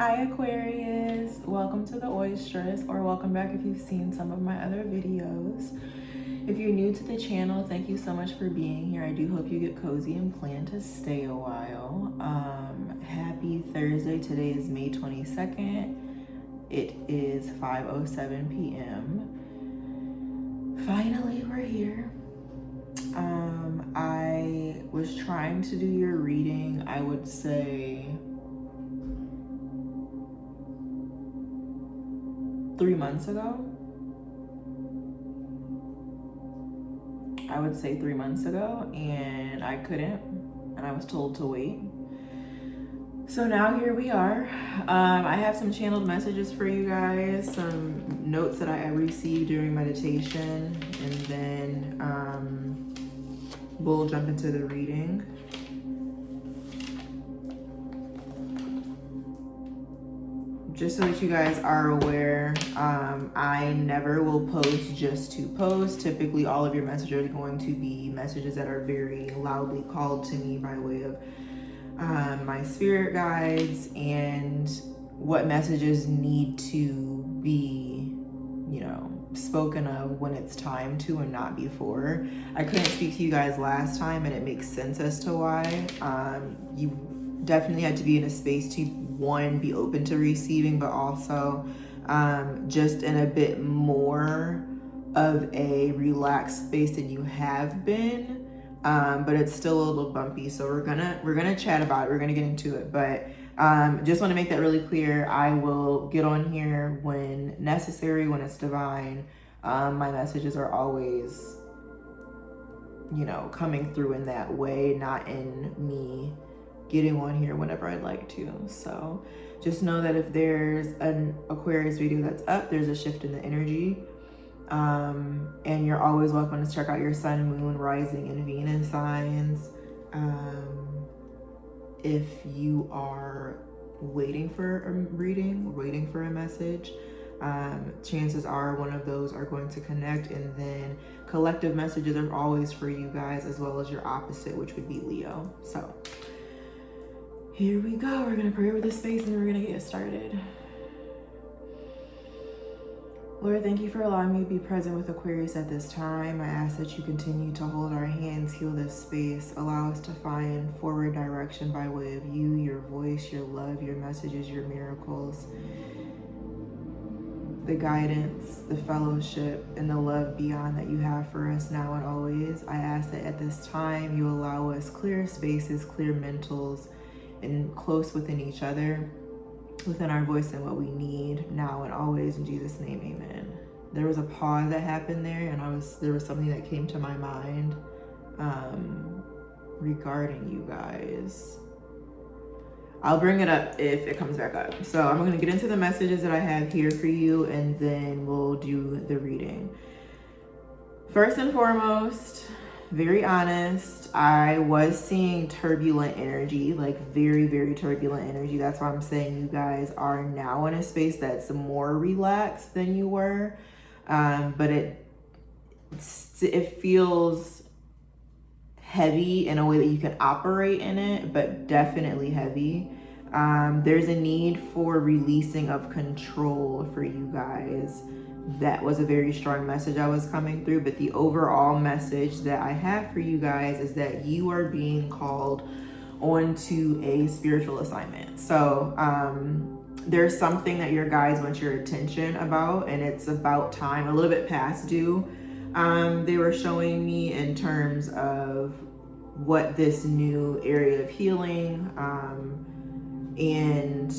Hi Aquarius, welcome to the Oystress, or welcome back if you've seen some of my other videos. If you're new to the channel, thank you so much for being here. I do hope you get cozy and plan to stay a while. Happy Thursday. Today is May 22nd. It is 5:07 p.m. Finally, we're here. I was trying to do your reading, I would say 3 months ago. And I couldn't, and I was told to wait. So now here we are. I have some channeled messages for you guys, some notes that I received during meditation, and then we'll jump into the reading. Just so that you guys are aware, I never will post just to post. Typically, all of your messages are going to be messages that are very loudly called to me by way of my spirit guides, and what messages need to be, spoken of when it's time to and not before. I couldn't speak to you guys last time, and it makes sense as to why. You definitely had to be in a space to, one, be open to receiving, but also just in a bit more of a relaxed space than you have been. But it's still a little bumpy, so we're gonna chat about it. We're gonna get into it, but just want to make that really clear. I will get on here when necessary, when it's divine. My messages are always, coming through in that way, not in me getting on here whenever I'd like to. So just know that if there's an Aquarius video that's up, there's a shift in the energy. And you're always welcome to check out your sun, moon, rising, and Venus signs. If you are waiting for a reading, waiting for a message, chances are one of those are going to connect, and then collective messages are always for you guys, as well as your opposite, which would be Leo. So here we go. We're gonna pray over this space and we're gonna get started. Lord, thank you for allowing me to be present with Aquarius at this time. I ask that you continue to hold our hands, heal this space, allow us to find forward direction by way of you, your voice, your love, your messages, your miracles, the guidance, the fellowship, and the love beyond that you have for us now and always. I ask that at this time you allow us clear spaces, clear mentals, and close within each other, within our voice and what we need now and always. In Jesus' name, amen. There was a pause that happened there, and there was something that came to my mind regarding you guys. I'll bring it up if it comes back up. So I'm going to get into the messages that I have here for you, and then we'll do the reading. First and foremost, very honest, I was seeing turbulent energy, like very, very turbulent energy. That's why I'm saying you guys are now in a space that's more relaxed than you were. But it feels heavy in a way that you can operate in it, but definitely heavy. There's a need for releasing of control for you guys. That was a very strong message I was coming through, but the overall message that I have for you guys is that you are being called onto a spiritual assignment. So there's something that your guides want your attention about, and it's about time, a little bit past due. They were showing me in terms of what this new area of healing and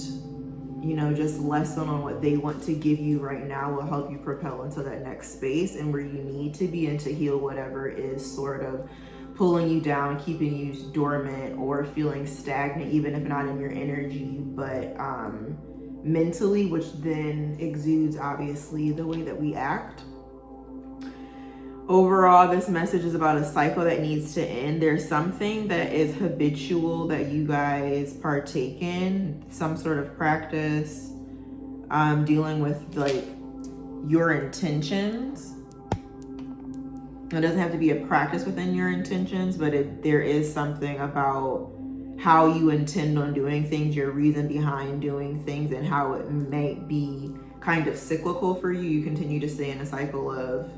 just lesson on what they want to give you right now will help you propel into that next space and where you need to be, and to heal whatever is sort of pulling you down, keeping you dormant, or feeling stagnant, even if not in your energy, but mentally, which then exudes obviously the way that we act. Overall, this message is about a cycle that needs to end. There's something that is habitual that you guys partake in, some sort of practice, dealing with like your intentions. It doesn't have to be a practice within your intentions, but there is something about how you intend on doing things, your reason behind doing things, and how it may be kind of cyclical for you. You continue to stay in a cycle of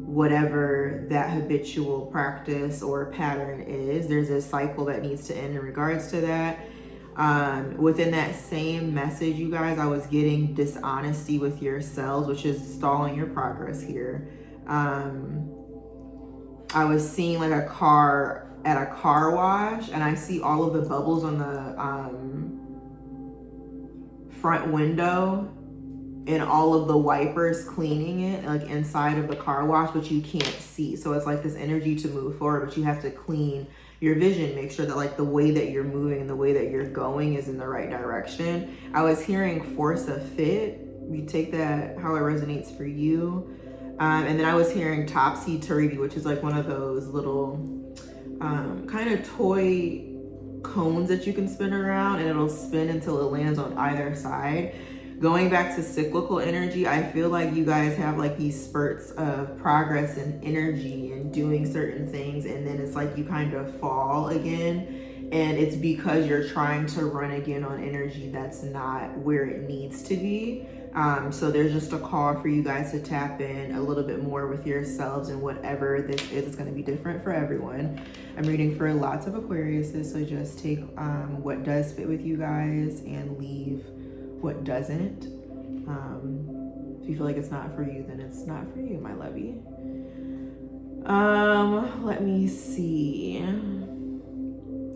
whatever that habitual practice or pattern is. There's a cycle that needs to end in regards to that. Within that same message, you guys, I was getting dishonesty with yourselves, which is stalling your progress here. I was seeing like a car at a car wash, and I see all of the bubbles on the front window and all of the wipers cleaning it like inside of the car wash, but you can't see. So it's like this energy to move forward, but you have to clean your vision, make sure that like the way that you're moving and the way that you're going is in the right direction. I was hearing force a fit. You take that how it resonates for you. And then I was hearing topsy-turvy, which is like one of those little kind of toy cones that you can spin around, and it'll spin until it lands on either side. Going back to cyclical energy, I feel like you guys have like these spurts of progress and energy and doing certain things, and then it's like you kind of fall again, and it's because you're trying to run again on energy that's not where it needs to be. So there's just a call for you guys to tap in a little bit more with yourselves, and whatever this is, it's going to be different for everyone. I'm reading for lots of Aquariuses, so just take what does fit with you guys and leave what doesn't. If you feel like it's not for you, then it's not for you, my lovey. Let me see.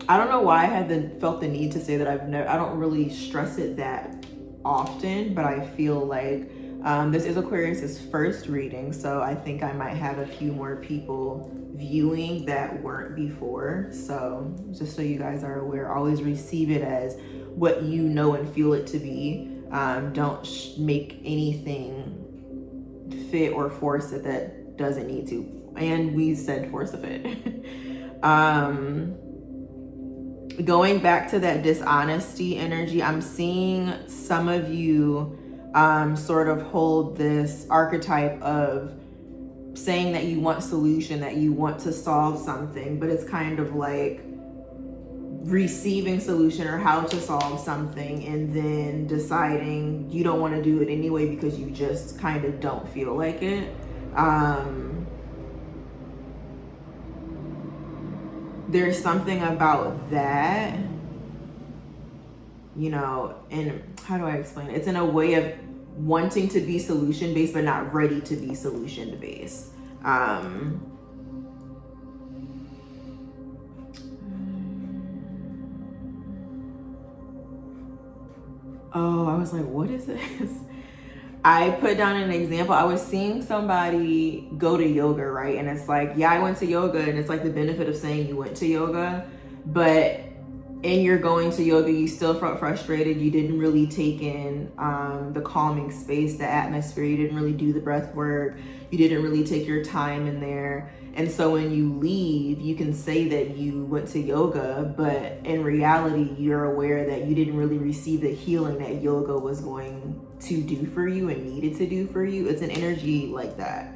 I don't know why I had felt the need to say that I don't really stress it that often, but I feel like this is Aquarius's first reading, so I think I might have a few more people viewing that weren't before. So just so you guys are aware, always receive it as what you know and feel it to be. Don't make anything fit or force it that doesn't need to. And we said force a fit. Going back to that dishonesty energy, I'm seeing some of you sort of hold this archetype of saying that you want solution, that you want to solve something, but it's kind of like receiving solution or how to solve something and then deciding you don't want to do it anyway because you just kind of don't feel like it. There's something about that, you know, and how do I explain it? It's in a way of wanting to be solution based but not ready to be solution based. Oh, I was like, what is this? I put down an example. I was seeing somebody go to yoga, right? And it's like, yeah, I went to yoga, and it's like the benefit of saying you went to yoga, but in your going to yoga, you still felt frustrated. You didn't really take in the calming space, the atmosphere. You didn't really do the breath work. You didn't really take your time in there. And so when you leave, you can say that you went to yoga, but in reality, you're aware that you didn't really receive the healing that yoga was going to do for you and needed to do for you. It's an energy like that.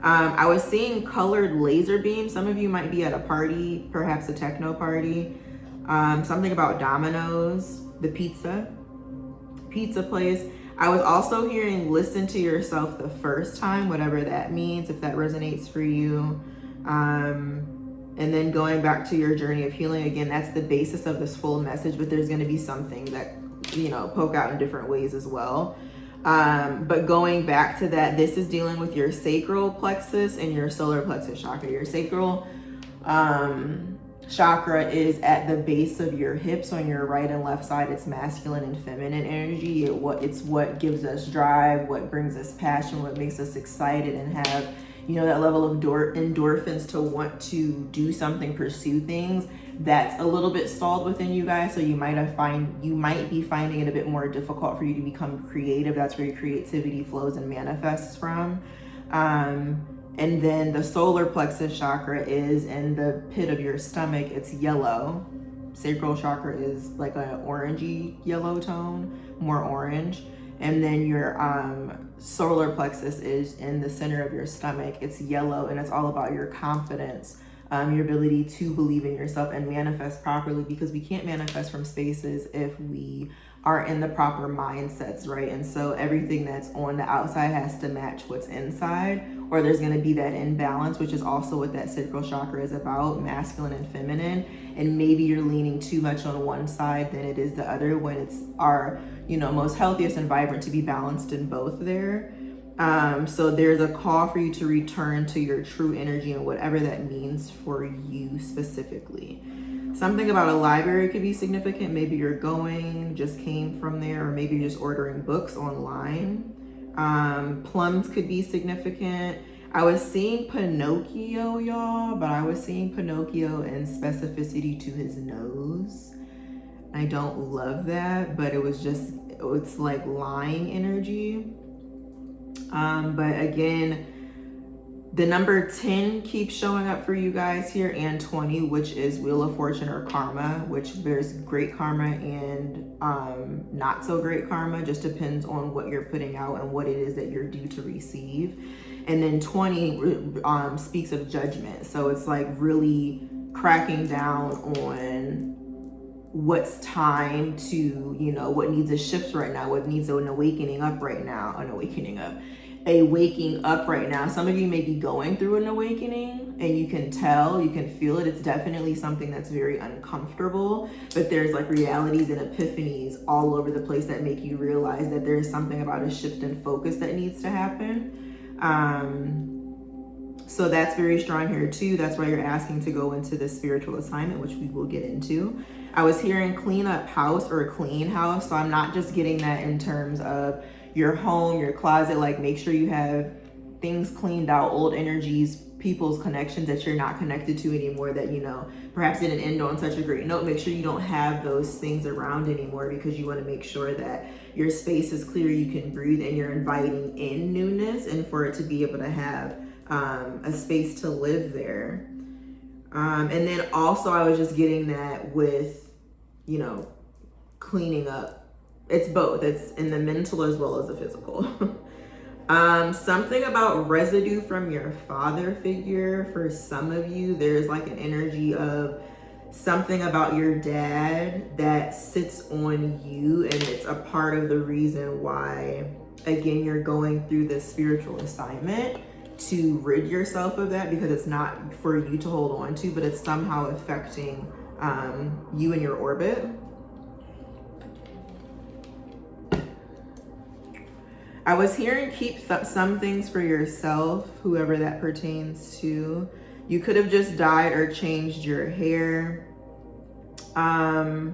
I was seeing colored laser beams. Some of you might be at a party, perhaps a techno party. Something about Domino's, the pizza place. I was also hearing listen to yourself the first time, whatever that means, if that resonates for you. And then going back to your journey of healing, again, that's the basis of this full message, but there's going to be something that, you know, poke out in different ways as well. But going back to that, this is dealing with your sacral plexus and your solar plexus chakra. Your sacral chakra is at the base of your hips on your right and left side. It's masculine and feminine energy. It's what gives us drive, what brings us passion, what makes us excited and have, you know, that level of endorphins to want to do something, pursue things. That's a little bit stalled within you guys, so you might be finding it a bit more difficult for you to become creative. That's where your creativity flows and manifests from. And then the solar plexus chakra is in the pit of your stomach. It's yellow. Sacral chakra is like an orangey yellow tone, more orange. And then your solar plexus is in the center of your stomach. It's yellow, and it's all about your confidence, your ability to believe in yourself and manifest properly, because we can't manifest from spaces if we are in the proper mindsets, right? And so everything that's on the outside has to match what's inside, or there's going to be that imbalance, which is also what that sacral chakra is about, masculine and feminine. And maybe you're leaning too much on one side than it is the other, when it's our, most healthiest and vibrant to be balanced in both there. So there's a call for you to return to your true energy and whatever that means for you specifically. Something about a library could be significant. Maybe you're going, just came from there, or maybe you're just ordering books online. Plums could be significant. I was seeing Pinocchio, y'all, but I was seeing Pinocchio in specificity to his nose. I don't love that, but it's like lying energy. But again, the number 10 keeps showing up for you guys here, and 20, which is Wheel of Fortune or karma, which there's great karma and not so great karma. Just depends on what you're putting out and what it is that you're due to receive. And then 20 speaks of judgment. So it's like really cracking down on what's time to, what needs a shift right now, what needs an awakening up right now, a waking up right now. Some of you may be going through an awakening, and you can tell, you can feel it. It's definitely something that's very uncomfortable, but there's like realities and epiphanies all over the place that make you realize that there's something about a shift in focus that needs to happen. So that's very strong here too. That's why you're asking to go into this spiritual assignment, which we will get into. I was hearing clean up house or clean house. So I'm not just getting that in terms of your home, your closet, like make sure you have things cleaned out, old energies, people's connections that you're not connected to anymore, that, perhaps didn't end on such a great note. Make sure you don't have those things around anymore, because you want to make sure that your space is clear, you can breathe, and you're inviting in newness, and for it to be able to have a space to live there. And then also I was just getting that with, cleaning up. It's both. It's in the mental as well as the physical. Something about residue from your father figure. For some of you, there's like an energy of something about your dad that sits on you, and it's a part of the reason why, again, you're going through this spiritual assignment to rid yourself of that, because it's not for you to hold on to, but it's somehow affecting you and your orbit. I was hearing keep some things for yourself, whoever that pertains to. You could have just dyed or changed your hair. And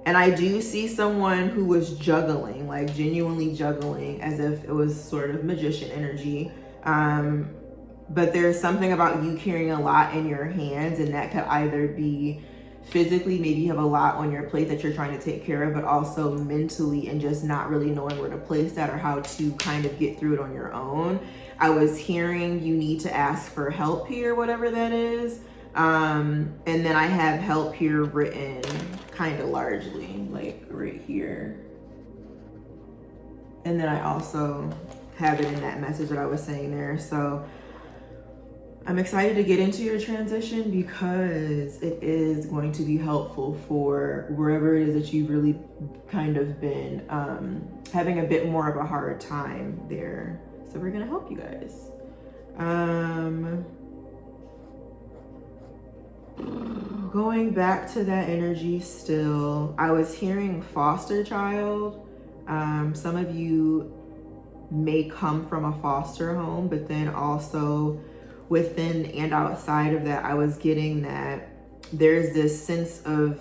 I do see someone who was juggling, like genuinely juggling, as if it was sort of magician energy. But there's something about you carrying a lot in your hands, and that could either be physically, maybe you have a lot on your plate that you're trying to take care of, but also mentally, and just not really knowing where to place that or how to kind of get through it on your own. I was hearing you need to ask for help here, whatever that is. And then I have help here written kind of largely, like right here. And then I also have it in that message that I was saying there. So I'm excited to get into your transition, because it is going to be helpful for wherever it is that you've really kind of been having a bit more of a hard time there. So we're gonna help you guys. Going back to that energy still, I was hearing foster child. Some of you may come from a foster home, but then also within and outside of that, I was getting that there's this sense of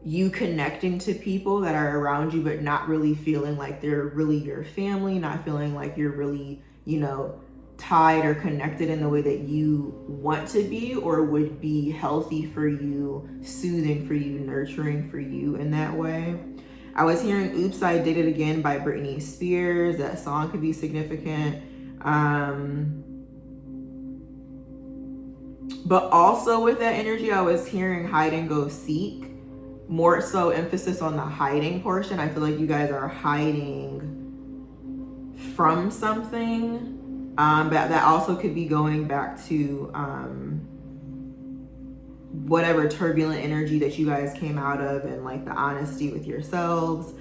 you connecting to people that are around you, but not really feeling like they're really your family, not feeling like you're really, tied or connected in the way that you want to be, or would be healthy for you, soothing for you, nurturing for you in that way. I was hearing Oops, I Did It Again by Britney Spears. That song could be significant. But also with that energy, I was hearing hide and go seek. More so emphasis on the hiding portion. I feel like you guys are hiding from something. But that also could be going back to whatever turbulent energy that you guys came out of, and like the honesty with yourselves.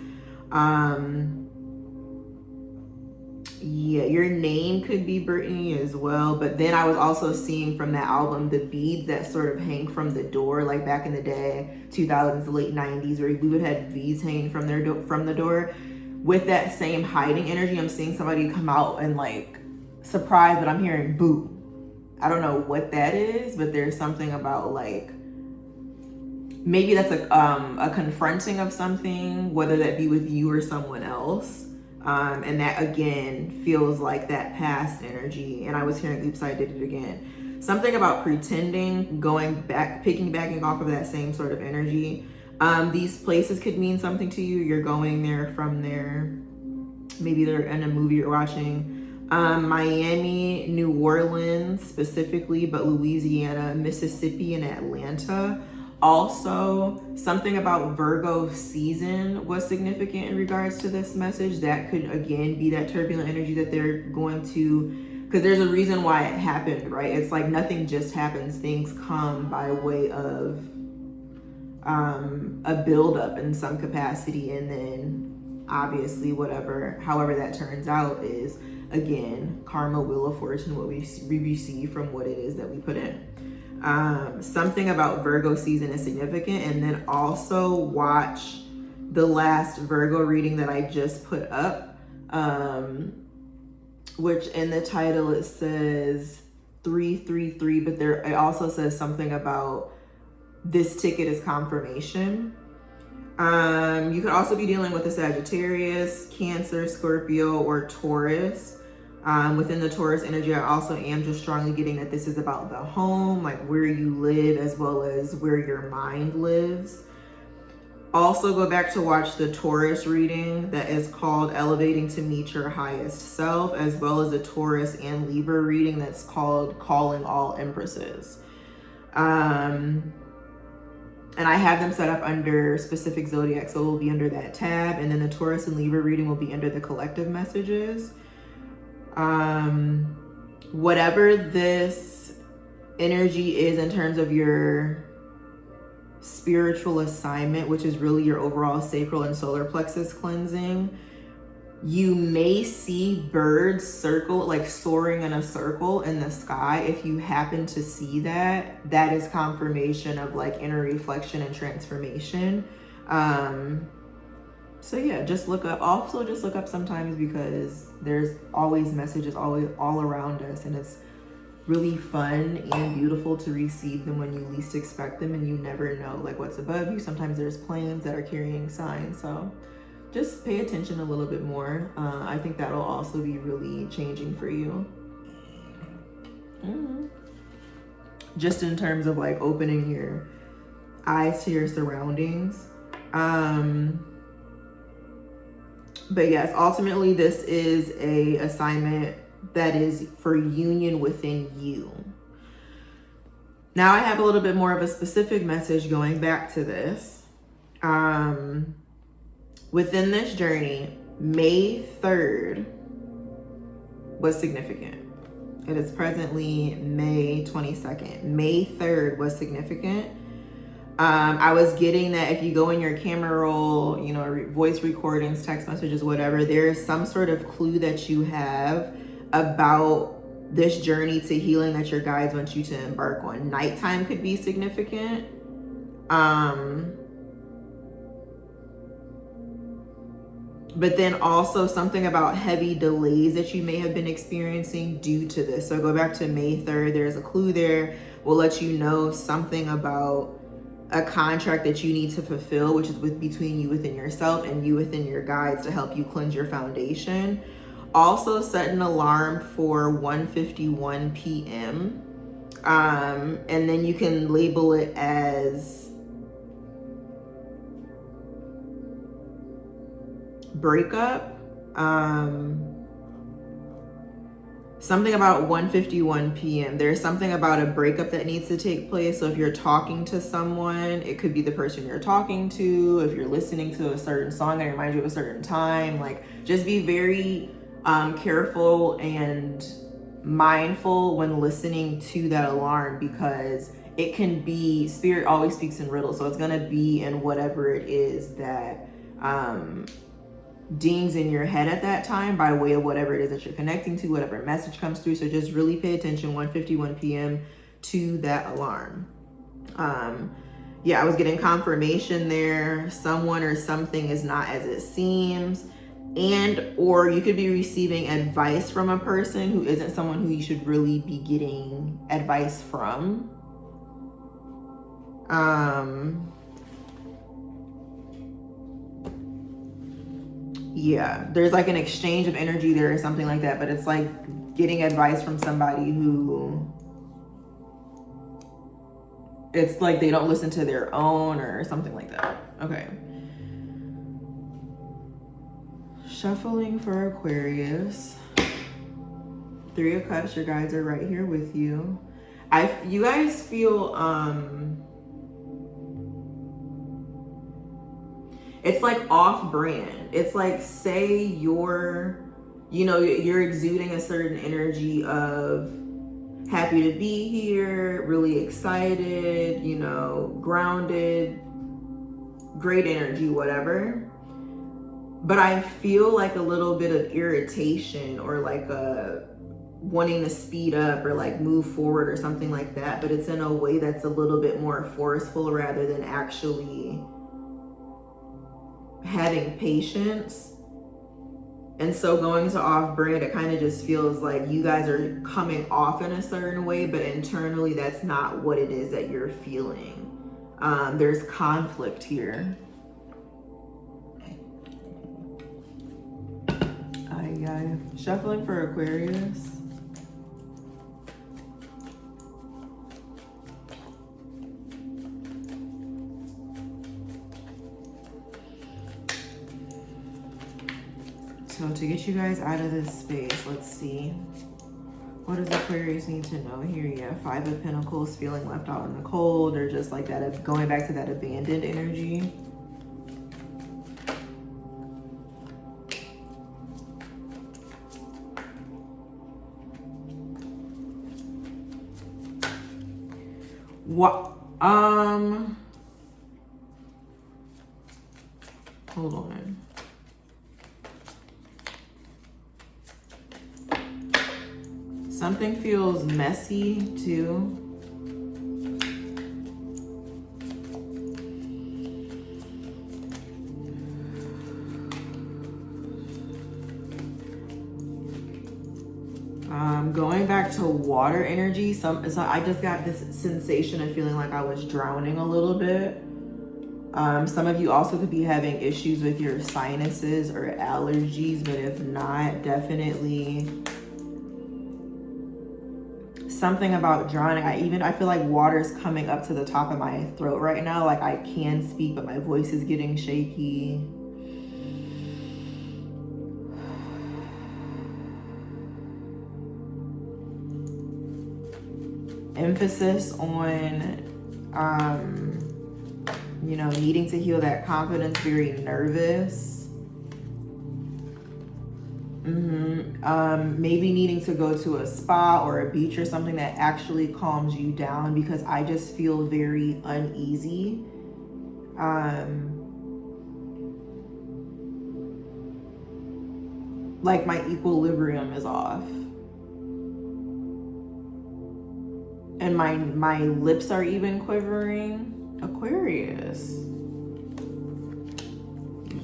Yeah, your name could be Brittany as well. But then I was also seeing from that album the beads that sort of hang from the door, like back in the day, 2000s, late 90s, where we would have beads hanging from the door. With that same hiding energy, I'm seeing somebody come out and like surprised, but I'm hearing boo. I don't know what that is, but there's something about like, maybe that's a confronting of something, whether that be with you or someone else. And that again feels like that past energy. And I was hearing, oops, I did it again. Something about pretending, going back, piggybacking off of that same sort of energy. These places could mean something to you. You're going there, from there. Maybe they're in a movie you're watching. Miami, New Orleans specifically, but Louisiana, Mississippi, and Atlanta. Also, something about Virgo season was significant in regards to this message. That could again be that turbulent energy that they're going to, because there's a reason why it happened, right? It's like nothing just happens. Things come by way of a buildup in some capacity, and then obviously however that turns out is, again, karma, wheel of fortune, what we receive from what it is that we put in. Something about Virgo season is significant. And then also watch the last Virgo reading that I just put up, which in the title it says 333, but it also says something about this ticket is confirmation. You could also be dealing with a Sagittarius, Cancer, Scorpio, or Taurus. Within the Taurus energy, I also am just strongly getting that this is about the home, like where you live, as well as where your mind lives. Also go back to watch the Taurus reading that is called Elevating to Meet Your Highest Self, as well as the Taurus and Libra reading that's called Calling All Empresses. And I have them set up under specific zodiac, so it will be under that tab. And then the Taurus and Libra reading will be under the collective messages. Whatever this energy is in terms of your spiritual assignment, which is really your overall sacral and solar plexus cleansing, you may see birds soaring in a circle in the sky. If you happen to see that, that is confirmation of like inner reflection and transformation. So yeah, just look up sometimes, because there's always messages all around us, and it's really fun and beautiful to receive them when you least expect them, and you never know like what's above you. Sometimes there's planes that are carrying signs, so just pay attention a little bit more. I think that'll also be really changing for you. Just in terms of like opening your eyes to your surroundings. But yes, ultimately this is a assignment that is for union within you. Now I have a little bit more of a specific message going back to this. Within this journey, May 3rd was significant. It is presently May 22nd. May 3rd was significant. I was getting that if you go in your camera roll, voice recordings, text messages, whatever, there is some sort of clue that you have about this journey to healing that your guides want you to embark on. Nighttime could be significant. But then also something about heavy delays that you may have been experiencing due to this. So go back to May 3rd. There's a clue there. We'll let you know something about a contract that you need to fulfill, which is between you within yourself and you within your guides to help you cleanse your foundation. Also set an alarm for 1:51 p.m. And then you can label it as breakup. Something about 1:51 p.m. There's something about a breakup that needs to take place. So if you're talking to someone, it could be the person you're talking to. If you're listening to a certain song that reminds you of a certain time, like just be very careful and mindful when listening to that alarm, because it can be, spirit always speaks in riddles, so it's going to be in whatever it is that dings in your head at that time by way of whatever it is that you're connecting to, whatever message comes through. So just really pay attention 1:51 p.m. to that alarm. Yeah, I was getting confirmation there. Someone or something is not as it seems. And or you could be receiving advice from a person who isn't someone who you should really be getting advice from. Yeah, there's like an exchange of energy there or something like that, but it's like getting advice from somebody who, it's like they don't listen to their own or something like that. Okay. Shuffling for Aquarius. 3 of Cups, your guides are right here with you. You guys feel, it's like off brand. It's like, say you're exuding a certain energy of happy to be here, really excited, grounded, great energy, whatever. But I feel like a little bit of irritation or like wanting to speed up or like move forward or something like that. But it's in a way that's a little bit more forceful rather than actually having patience. And so going to off brand, it kind of just feels like you guys are coming off in a certain way, but internally that's not what it is that you're feeling. There's conflict here. Shuffling for Aquarius. So to get you guys out of this space, let's see. What does Aquarius need to know here? Yeah, 5 of Pentacles, feeling left out in the cold, or just like that, going back to that abandoned energy. What? Hold on. Something feels messy too. Going back to water energy, so I just got this sensation of feeling like I was drowning a little bit. Some of you also could be having issues with your sinuses or allergies, but if not, definitely something about drowning. I feel like water is coming up to the top of my throat right now. Like I can speak, but my voice is getting shaky. Emphasis on, needing to heal that confidence, very nervous. Maybe needing to go to a spa or a beach or something that actually calms you down, because I just feel very uneasy. Like my equilibrium is off. And my lips are even quivering. Aquarius.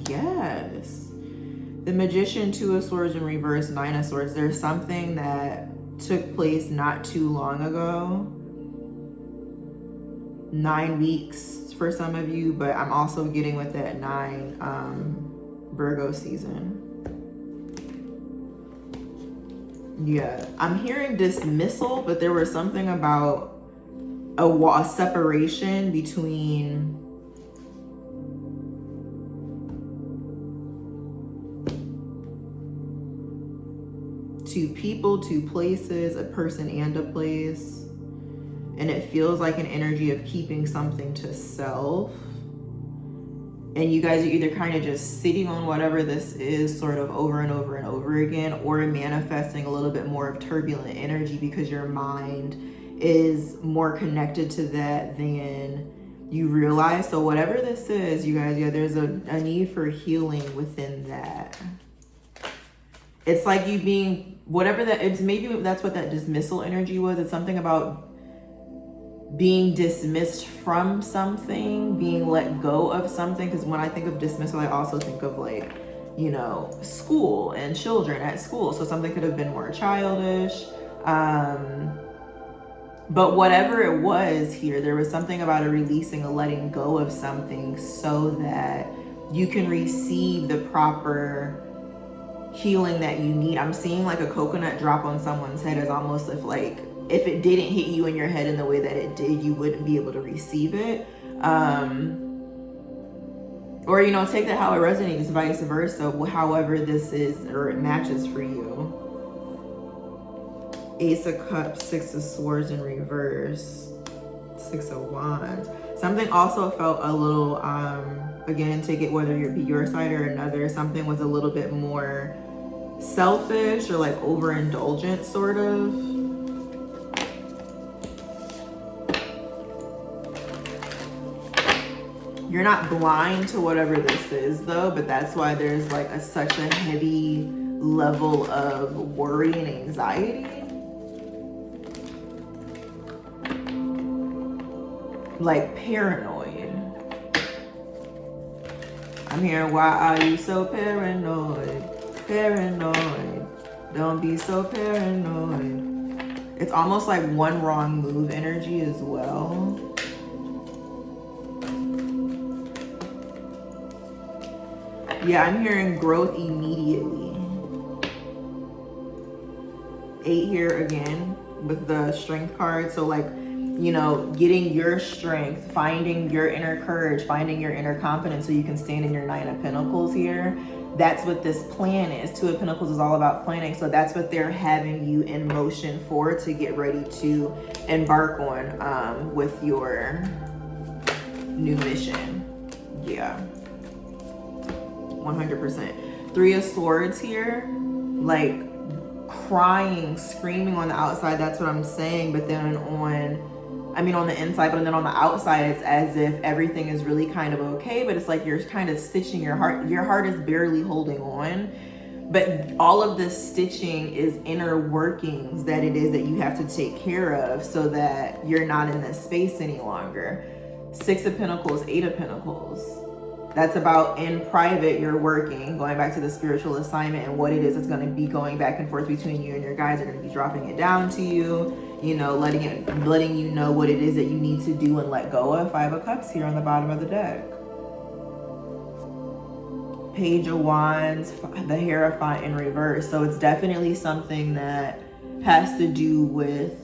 Yes. The Magician, 2 of Swords in reverse, 9 of Swords. There's something that took place not too long ago. 9 weeks for some of you, but I'm also getting with that 9 Virgo season. Yeah, I'm hearing dismissal, but there was something about a separation between two people, two places, a person and a place. And it feels like an energy of keeping something to self. And you guys are either kind of just sitting on whatever this is sort of over and over and over again, or manifesting a little bit more of turbulent energy because your mind is more connected to that than you realize. So whatever this is, you guys, yeah, there's a need for healing within that. It's like you being, whatever that, it's maybe that's what that dismissal energy was. It's something about being dismissed from something, being let go of something. Because when I think of dismissal, I also think of like, you know, school and children at school. So something could have been more childish. But whatever it was here, there was something about a releasing, a letting go of something so that you can receive the proper healing that you need. I'm seeing like a coconut drop on someone's head, as almost if like, if it didn't hit you in your head in the way that it did, you wouldn't be able to receive it. Or, you know, take that how it resonates, vice versa, however this is, or it matches for you. Ace of Cups, Six of Swords in reverse, Six of Wands. Something also felt a little, again, take it whether it be your side or another, something was a little bit more selfish or like overindulgent sort of. You're not blind to whatever this is though, but that's why there's like such a heavy level of worry and anxiety. Like paranoid. I'm hearing, why are you so paranoid? Paranoid. Don't be so paranoid. It's almost like one wrong move energy as well. Yeah, I'm hearing growth immediately. 8 here again with the strength card. So like, you know, getting your strength, finding your inner courage, finding your inner confidence so you can stand in your 9 of Pentacles here. That's what this plan is. 2 of Pentacles is all about planning. So that's what they're having you in motion for, to get ready to embark on with your new mission. Yeah. 100%. 3 of Swords here, like crying, screaming on the outside. That's what I'm saying. But then on the inside, but then on the outside, it's as if everything is really kind of okay. But it's like you're kind of stitching your heart. Your heart is barely holding on. But all of this stitching is inner workings that it is that you have to take care of so that you're not in this space any longer. 6 of Pentacles, 8 of Pentacles. That's about in private, you're working, going back to the spiritual assignment and what it is that's going to be going back and forth between you and your guides. Are going to be dropping it down to you, you know, letting you know what it is that you need to do and let go of. 5 of Cups here on the bottom of the deck. Page of Wands, the Hierophant in reverse. So it's definitely something that has to do with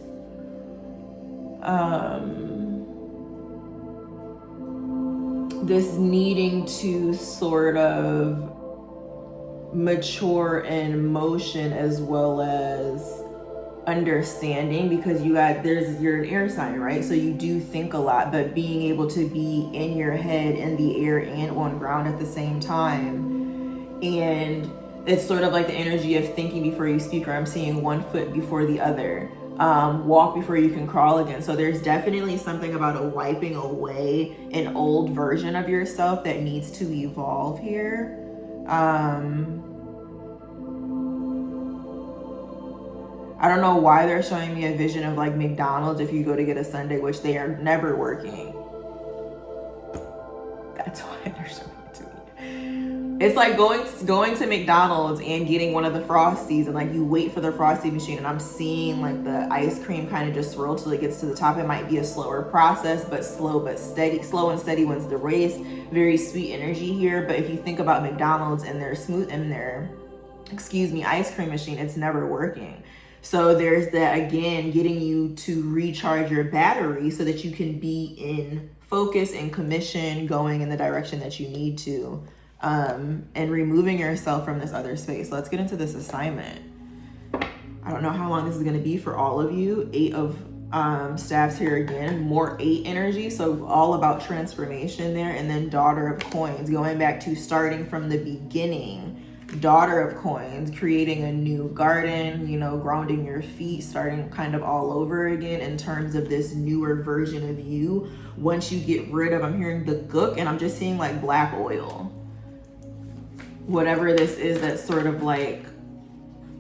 this needing to sort of mature in emotion as well as understanding, because you're an air sign, right? So you do think a lot, but being able to be in your head, in the air, and on ground at the same time. And it's sort of like the energy of thinking before you speak, or I'm seeing one foot before the other. Walk before you can crawl again. So there's definitely something about a wiping away an old version of yourself that needs to evolve here. I don't know why they're showing me a vision of like McDonald's if you go to get a sundae, which they are never working. That's why they're showing it to me. It's like going to McDonald's and getting one of the Frosties, and like you wait for the Frosty machine, and I'm seeing like the ice cream kind of just swirl till it gets to the top. It might be a slower process, but slow and steady wins the race. Very sweet energy here. But if you think about McDonald's and their ice cream machine, it's never working. So there's that, again, getting you to recharge your battery so that you can be in focus and commission, going in the direction that you need to. And removing yourself from this other space. Let's get into this assignment. I don't know how long this is going to be for all of you. 8 of staffs here again, more 8 energy, so all about transformation there. And then Daughter of Coins, going back to starting from the beginning, Daughter of Coins, creating a new garden, you know, grounding your feet, starting kind of all over again in terms of this newer version of you. Once you get rid of, I'm hearing the gook, and I'm just seeing like black oil. Whatever this is that's sort of like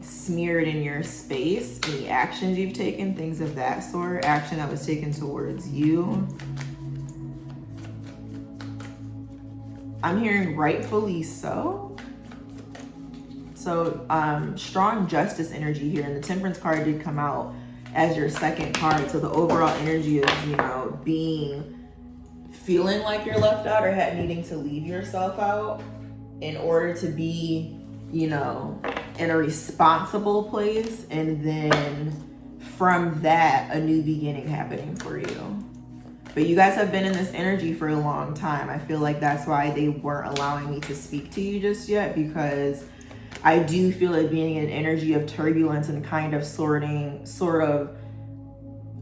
smeared in your space, any actions you've taken, things of that sort, action that was taken towards you. I'm hearing rightfully so. So strong justice energy here, and the Temperance card did come out as your second card. So the overall energy is, you know, feeling like you're left out or needing to leave yourself out in order to be, you know, in a responsible place, and then from that a new beginning happening for you. But you guys have been in this energy for a long time. I feel like that's why they weren't allowing me to speak to you just yet, because I do feel it being an energy of turbulence and kind of sort of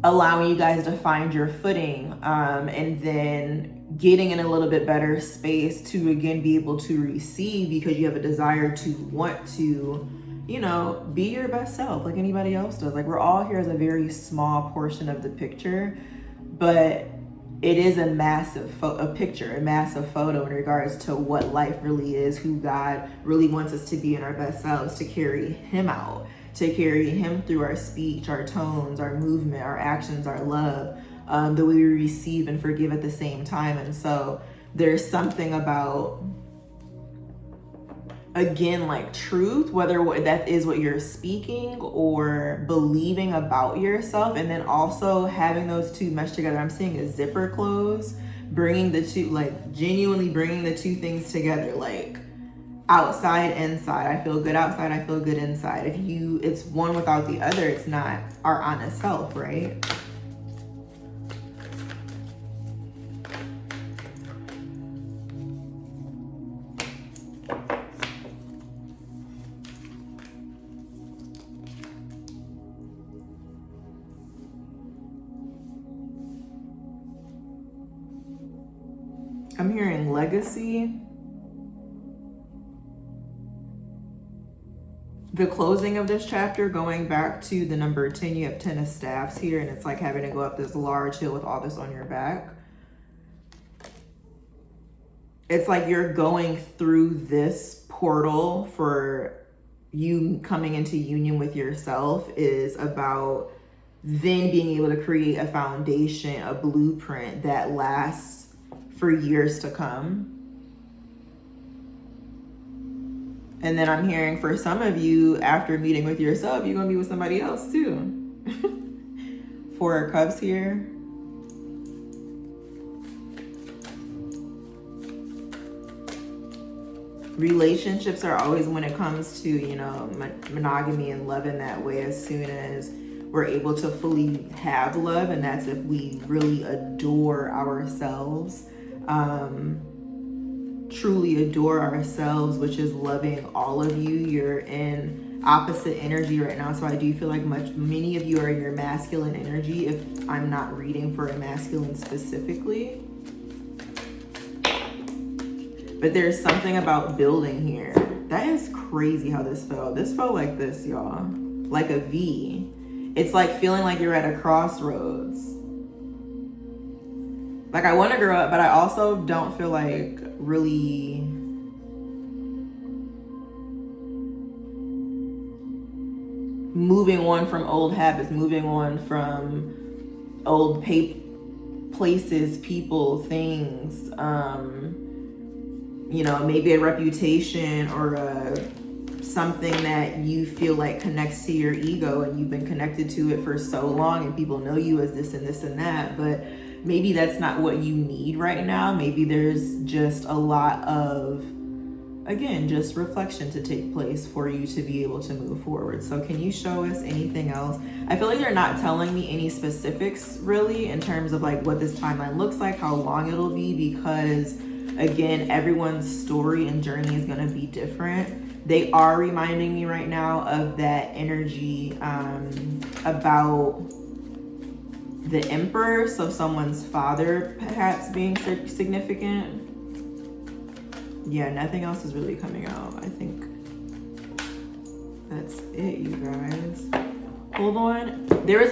allowing you guys to find your footing, and then getting in a little bit better space to again be able to receive, because you have a desire to want to, you know, be your best self like anybody else does. Like, we're all here as a very small portion of the picture, but it is a massive picture, a massive photo in regards to what life really is, who God really wants us to be in our best selves, to carry him out, to carry him through our speech, our tones, our movement, our actions, our love, the way we receive and forgive at the same time. And so there's something about, again, like truth, whether that is what you're speaking or believing about yourself, and then also having those two mesh together. I'm seeing a zipper close, bringing the two, like genuinely bringing the two things together, like outside, inside. I feel good outside, I feel good inside. It's one without the other, it's not our honest self, right? I'm hearing legacy. The closing of this chapter, going back to the number 10, you have 10 of staffs here, and it's like having to go up this large hill with all this on your back. It's like you're going through this portal for you coming into union with yourself is about then being able to create a foundation, a blueprint that lasts for years to come. And then I'm hearing for some of you, after meeting with yourself, you're gonna be with somebody else too. 4 of Cups here. Relationships are always, when it comes to, you know, monogamy and love in that way, as soon as we're able to fully have love, and that's if we really adore ourselves, truly adore ourselves, which is loving all of you. You're in opposite energy right now, so I do feel like many of you are in your masculine energy, if I'm not reading for a masculine specifically. But there's something about building here. That is crazy how this felt. This felt like this, y'all. Like a V. It's like feeling like you're at a crossroads. Like, I want to grow up, but I also don't feel like really moving on from old habits, moving on from old places, people, things, you know, maybe a reputation or something that you feel like connects to your ego, and you've been connected to it for so long, and people know you as this and this and that, but maybe that's not what you need right now. Maybe there's just a lot of, again, just reflection to take place for you to be able to move forward. So can you show us anything else? I feel like they're not telling me any specifics really in terms of like what this timeline looks like, how long it'll be, because again, everyone's story and journey is going to be different. They are reminding me right now of that energy about the Emperor, so someone's father perhaps being significant. Yeah, nothing else is really coming out, I think. That's it, you guys. Hold on. There is